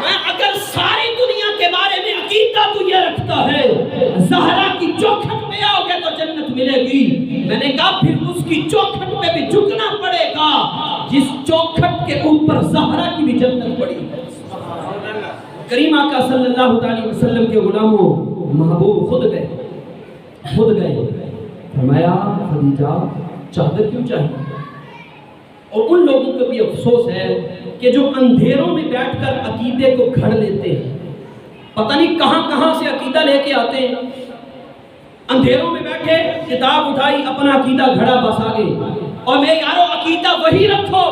میں اگر ساری دنیا کے بارے میں عقیدہ تو یہ رکھتا ہے زہرا کی چوکھٹ پہ آؤ گے تو جنت ملے گی، میں نے کہا پھر اس کی چوکھٹ پہ بھی جھکنا پڑے گا جس چوکھٹ کے اوپر زہرا کی بھی جنت پڑی ہے۔ کریمہ کا صلی اللہ علیہ وسلم کے غلاموں، محبوب خود گئے، فرمایا خدیجہ چادر کیوں چاہیے؟ اور ان لوگوں کو بھی افسوس ہے کہ جو اندھیروں میں بیٹھ کر عقیدے کو گھڑ لیتے ہیں، پتہ نہیں کہاں سے عقیدہ لے کے آتے ہیں، اندھیروں میں بیٹھے کتاب اٹھائی اپنا عقیدہ گھڑا بس آگے، اور میرے یارو عقیدہ وہی رکھو،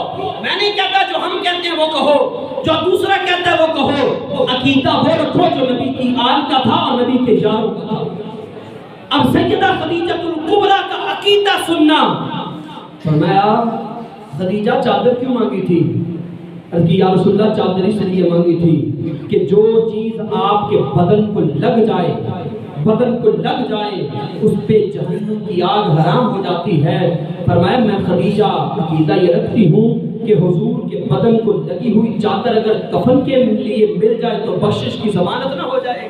میں نہیں کہتا جو ہم کہتے ہیں وہ کہو، جو دوسرا کہتا ہے وہ کہو، عقیدہ وہ رکھو جو نبی کی آل کا تھا اور نبی کے یاروں کا تھا۔ اب سیدہ خدیجہ الکبریٰ کا عقیدہ سننا، فرمایا خدیجہ چادر کیوں مانگی تھی؟ کہ یا رسول اللہ چادر اس لیے مانگی تھی کہ جو چیز آپ کے بدن کو لگ جائے اس پہ جہنم کی آگ حرام ہو جاتی ہے۔ فرمایا میں خدیجہ عقیدہ یہ رکھتی ہوں کہ حضور کے بدن کو لگی ہوئی چادر اگر کفن کے لیے مل جائے تو بخشش کی ضمانت نہ ہو جائے۔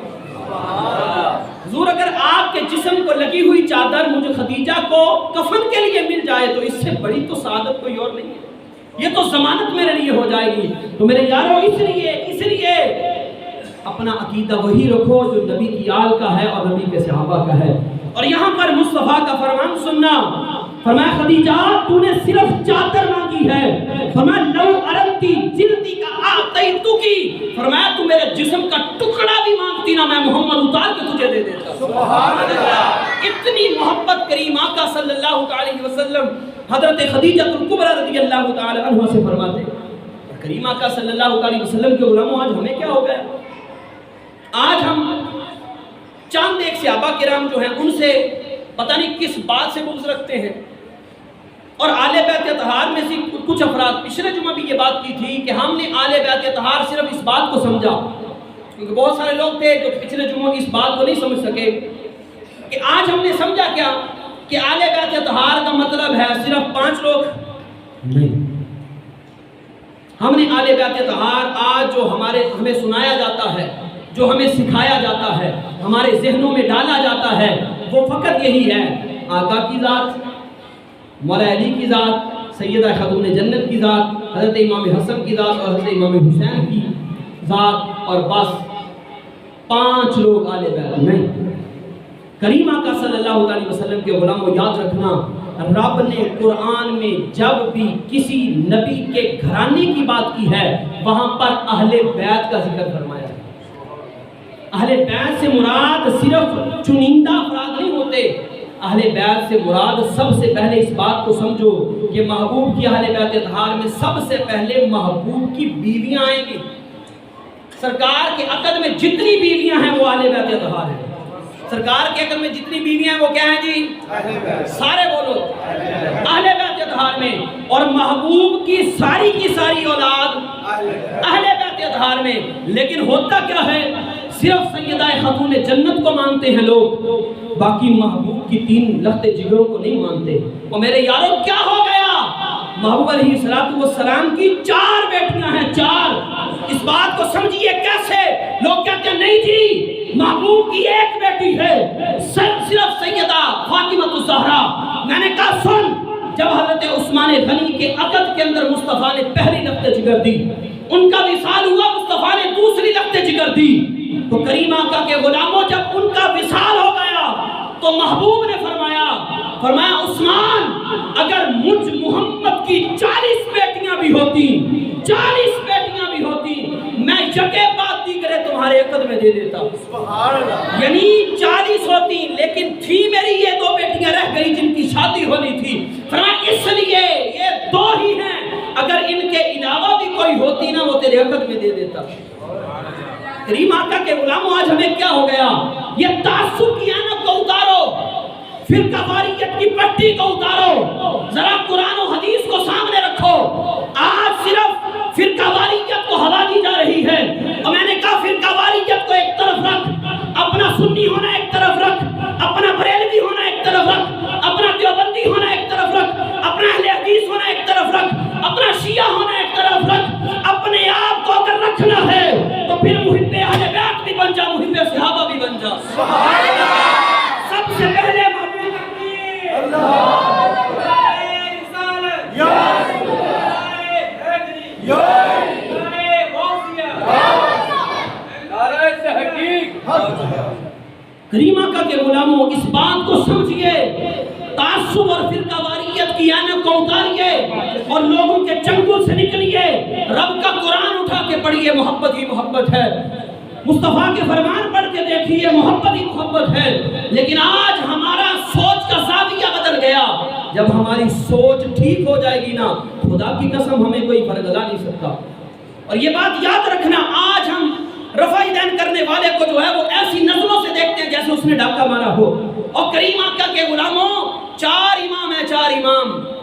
حضور اگر آپ کے جسم کو لگی ہوئی چادر مجھے خدیجہ کو کفن کے لیے مل جائے تو اس سے بڑی تو سعادت کوئی اور نہیں ہے، یہ تو ضمانت میرے لیے ہو جائے گی۔ تو میرے یارو اس لیے اپنا عقیدہ وہی رکھو جو نبی کی آل کا ہے اور نبی کے صحابہ کا ہے۔ اور یہاں پر مصطفیٰ کا فرمان سننا، فرمایا خدیجہ تو نے صرف چادر مانگی ہے، فرمایا لو ارنتی جلدی کا آتیتو کی، فرمایا تو میرے جسم کا ٹکڑا بھی مانگتی نا میں محمد اتار کے تجھے دے دیتا۔ سبحان اللہ، اتنی محبت کریم آقا صلی اللہ علیہ وسلم حضرت خدیجہ الکبریٰ رضی اللہ تعالی عنہ سے فرماتے ہیں۔ کریم آقا صلی اللہ علیہ وسلم کے غلاموں آج ہمیں کیا ہو گیا؟ آج ہم چاند ایک صحابہ کرام جو ہیں ان سے پتہ نہیں کس بات سے بغض رکھتے ہیں، اور آل بیت اطہار میں سے کچھ افراد، پچھلے جمعہ بھی یہ بات کی تھی کہ ہم نے آل بیت اطہار صرف اس بات کو سمجھا، کیونکہ بہت سارے لوگ تھے جو پچھلے جمعہ اس بات کو نہیں سمجھ سکے، کہ آج ہم نے سمجھا کیا کہ آل بیت اطہار کا مطلب ہے صرف 5 لوگ نہیں۔ ہم نے آل بیت اطہار آج جو ہمیں سنایا جاتا ہے، جو ہمیں سکھایا جاتا ہے، ہمارے ذہنوں میں ڈالا جاتا ہے، وہ فقط یہی ہے، آقا کی ذات، مولا علی کی ذات، سیدہ خاتون جنت کی ذات، حضرت امام حسن کی ذات اور حضرت امام حسین کی ذات، اور بس 5 لوگ آل بیت نہیں۔ کریم آقا صلی اللہ علیہ وسلم کے غلاموں یاد رکھنا، رب نے قرآن میں جب بھی کسی نبی کے گھرانے کی بات کی ہے وہاں پر اہل بیت کا ذکر فرمایا ہے۔ اہل بیت سے مراد صرف چنندہ افراد نہیں ہوتے، اہل بیت سے مراد سب سے پہلے اس بات کو سمجھو کہ محبوب کی اہل بیت اطہار میں سب سے پہلے محبوب کی بیویاں آئیں گی۔ سرکار کے عقد میں جتنی بیویاں ہیں وہ اہل بیت اطہار ہیں۔ سرکار کے عقد میں جتنی بیویاں ہیں وہ کیا ہیں جی؟ سارے بولو اہل بیت اطہار میں، اور محبوب کی ساری اولاد اہل بیت اطہار میں۔ لیکن ہوتا کیا ہے، صرف سیدہ خاتون جنت کو مانتے ہیں لوگ، باقی محبوب کی 3 لخت جگروں کو نہیں مانتے۔ اور میرے یاروں کیا ہو گیا، محبوب علیہ السلام کی 4 بیٹیاں ہیں، 4۔ اس بات کو سمجھیے کیسے، لوگ کہتے ہیں نہیں جی محبوب کی 1 بیٹی ہے صرف سیدہ فاطمہ الزہرا۔ میں نے کہا سن، جب حضرت عثمان غنی کے عقد کے اندر مصطفیٰ نے پہلی لخت جگر دی، ان کا وصال ہوا، مصطفیٰ نے دوسری لخت جگر دی، تو کریم آقا کے غلاموں جب ان کا وصال ہو گیا تو محبوب نے فرمایا عثمان اگر مجھ محمد کی 40 بیٹیاں بھی ہوتی، 40 بیٹیاں بھی ہوتی، میں جگہ بات دی کرے تمہارے عقد میں دے دیتا۔ یعنی 40 ہوتی لیکن تھی میری یہ 2 بیٹیاں رہ گئی جن کی شادی ہونی تھی، فرمایا اس لیے یہ 2 ہی ہیں، اگر ان کے علاوہ بھی کوئی ہوتی نا وہ تیرے عقد میں دے دیتا۔ کریم آقا کے غلاموں آج ہمیں کیا ہو گیا، یہ تعصب کی آنت کو اتارو، فرقہ واریت کی پٹی کو اتارو، ذرا قرآن و حدیث کو سامنے رکھو۔ آج صرف فرقہ واریت کو ہوا دی جا رہی ہے، اور میں نے کہا فرقہ واریت کو ایک طرف رکھ، اپنا سنی ہونا ایک طرف رکھ، اپنا بریلوی ہونا ایک طرف رکھ، اپنا دیوبندی ہونا ایک طرف رکھ، اپنا اہل حدیث ہونا ایک طرف رکھ، اپنا شیعہ ہونا ایک طرف رکھ۔ اپنے آپ کو اگر رکھنا ہے تو پھر محب اہل بیت بھی بن جا، محب صحابہ بھی بن جا۔ سب سے پہلے محبوب کی اللہ کریم آقا کے غلاموں اس بات کو سمجھئے، تعصب اور فرقہ واریت کی آنت کو اتاریے اور لوگوں کے چنگل سے نکلیے، رب کا قرآن اٹھا کے پڑھیے، محبت ہی محبت ہے، مصطفیٰ کے فرمان پڑھ کے دیکھیے، محبت ہی محبت ہے۔ لیکن آج ہمارا سوچ کا زاویہ بدل گیا، جب ہماری سوچ ٹھیک ہو جائے گی نا، خدا کی قسم ہمیں کوئی فرگلا نہیں سکتا۔ اور یہ بات یاد رکھنا، آج ہم رفع دین کرنے والے کو جو ہے وہ ایسی نظروں سے دیکھتے ہیں جیسے اس نے ڈاکہ مارا ہو۔ اور کریم آقا کے غلاموں 4 امام ہیں، 4 امام،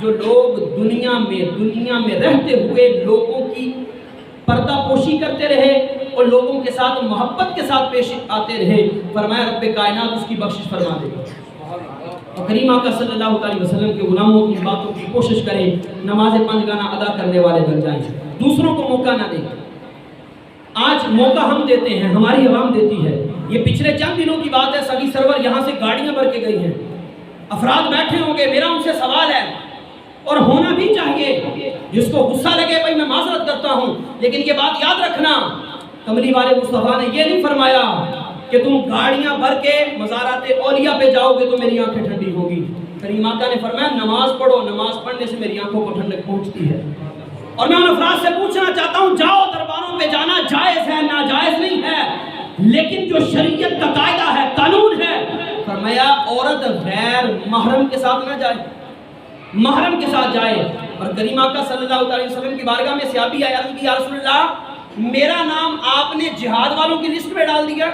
جو لوگ دنیا میں رہتے ہوئے لوگوں کی پردہ پوشی کرتے رہے اور لوگوں کے ساتھ محبت کے ساتھ پیش آتے رہے، فرمایا رب کائنات اس کی بخشش فرما دے گا۔ اور کریم آقا صلی اللہ علیہ وسلم کے غلاموں کی باتوں کی کوشش کریں، نماز پنجگانہ ادا کرنے والے بن جائیں، دوسروں کو موقع نہ دیں۔ آج موقع ہم دیتے ہیں، ہماری عوام دیتی ہے۔ یہ پچھلے چند دنوں کی بات ہے، سبھی سرور یہاں سے گاڑیاں بھر کے گئی ہیں، افراد بیٹھے ہوں گے، میرا ان سے سوال ہے اور ہونا بھی چاہیے، جس کو غصہ لگے بھائی میں معذرت کرتا ہوں، لیکن یہ بات یاد رکھنا، کملی والے مصطفیٰ نے یہ نہیں فرمایا کہ تم گاڑیاں بھر کے مزارات اولیاء پہ جاؤ گے تو میری آنکھیں ٹھنڈی ہوگی۔ کریم آقا نے فرمایا نماز پڑھو، نماز پڑھنے سے میری آنکھوں کو ٹھنڈک پہنچتی ہے۔ اور میں ان افراد سے پوچھنا چاہتا ہوں، جاؤ درباروں پہ جانا جائز ہے، ناجائز نہیں ہے، لیکن جو شریعت کا قاعدہ ہے، قانون ہے، فرمایا عورت غیر محرم کے ساتھ نہ جائے، محرم کے ساتھ جائے۔ اور کریم آقا صلی اللہ علیہ وسلم کی بارگاہ میں صحابی آئے، عرض کی یا رسول اللہ میرا نام آپ نے جہاد والوں کی لسٹ میں ڈال دیا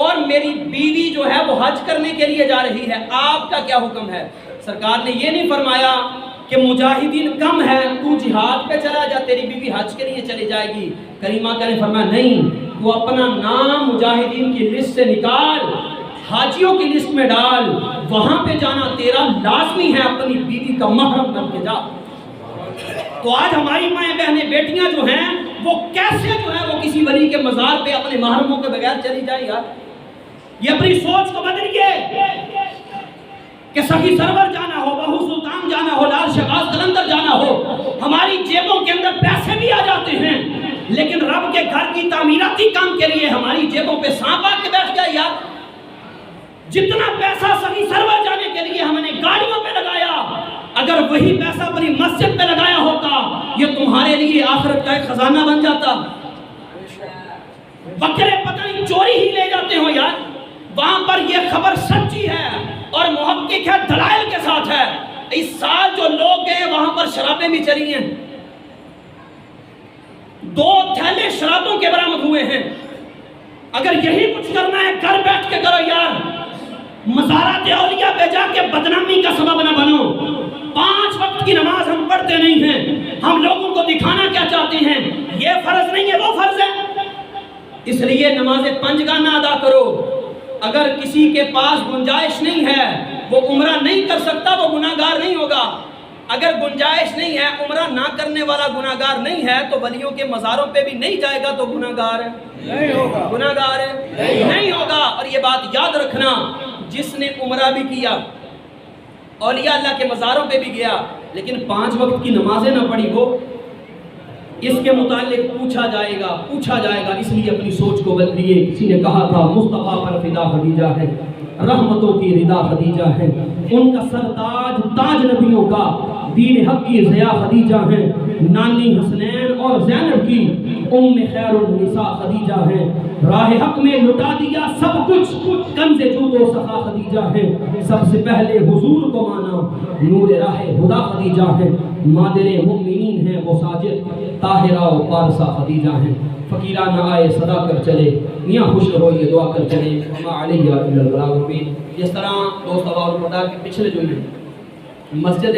اور میری بیوی جو ہے وہ حج کرنے کے لیے جا رہی ہے، آپ کا کیا حکم ہے؟ سرکار نے یہ نہیں فرمایا کہ مجاہدین کم ہے تو جہاد پہ چلا جا، تیری بیوی حج کے لیے چلی جائے گی۔ کریم آقا نے فرمایا نہیں، تو اپنا نام مجاہدین کی لسٹ سے نکال، حاجیوں کی لسٹ میں ڈال، وہاں پہ جانا تیرا لازمی ہے، اپنی بیوی کا محرم بن کے جا۔ تو آج ہماری مائیں بہنیں بیٹیاں جو ہیں وہ کیسے جو ہے وہ کسی ولی کے مزار پہ اپنے محرموں کے بغیر چلی جائے یار؟ یہ اپنی سوچ کو بدلیے کہ سخی سرور جانا ہو، بہو سلطان جانا ہو، لال شہباز قلندر جانا ہو، ہماری جیبوں کے اندر پیسے بھی آ جاتے ہیں، لیکن رب کے گھر کی تعمیراتی کام کے لیے ہماری جیبوں پہ سانپ آ کے بیٹھ گیا یار۔ جتنا پیسہ سخی سرور جانے کے لیے ہم نے گاڑیوں پہ لگایا، اگر وہی پیسہ اپنی مسجد پہ لگایا ہوتا یہ تمہارے لیے آخرت کا ایک خزانہ بن جاتا۔ بکرے پتہ نہیں چوری ہی لے جاتے ہو یار، وہاں پر یہ خبر سچی ہے اور محقق ہے، دلائل کے ساتھ ہے۔ اس سال جو لوگ گئے وہاں پر شرابیں بھی چلی ہیں، 2 تھیلے شرابوں کے برآمد ہوئے ہیں۔ اگر یہی کچھ کرنا ہے گھر بیٹھ کے کرو یار، مزارات اولیاء پہ جا کے بدنامی کا سبب نہ بنو۔ 5 وقت کی نماز ہم پڑھتے نہیں ہیں، ہم لوگوں کو دکھانا کیا چاہتے ہیں؟ یہ فرض نہیں ہے وہ فرض ہے، اس لیے نماز پنجگانہ ادا کرو۔ اگر کسی کے پاس گنجائش نہیں ہے، وہ عمرہ نہیں کر سکتا، وہ گناہگار نہیں ہوگا۔ اگر گنجائش نہیں ہے، عمرہ نہ کرنے والا گناہگار نہیں ہے، تو ولیوں کے مزاروں پہ بھی نہیں جائے گا تو گناہگار ہے نہیں ہوگا، گناہگار ہے نہیں ہوگا۔ اور یہ بات یاد رکھنا، جس نے عمرہ بھی کیا، اولیاء اللہ کے مزاروں پہ بھی گیا، لیکن 5 وقت کی نمازیں نہ پڑھی، وہ اس کے متعلق پوچھا جائے گا۔ اس لیے اپنی سوچ کو بدلیے۔ کسی نے کہا تھا مصطفیٰ پر فدا خدیجہ ہے، رحمتوں کی رضا خدیجہ ہے، ان کا سرتاج تاج نبیوں کا، دین حق کی ضیا خدیجہ ہیں، نانی حسنین اور زینب کی ام خیر النساء خدیجہ ہیں، راہ حق میں لٹا دیا سب کچھ، کنز جود و سخا خدیجہ ہیں، سب سے پہلے حضور کو مانا، نور راہ خدا خدیجہ ہیں، مادر مومنین ہیں وہ ساجد، طاہرہ و پارسہ خدیجہ ہیں۔ فقیرانہ آئے صدا کر چلے، میاں خوش رہو یہ دعا کر چلے، وما علیہ الا البلاغ المبین۔ جس طرح دوست اور پتا کہ پچھلے جمعے مسجد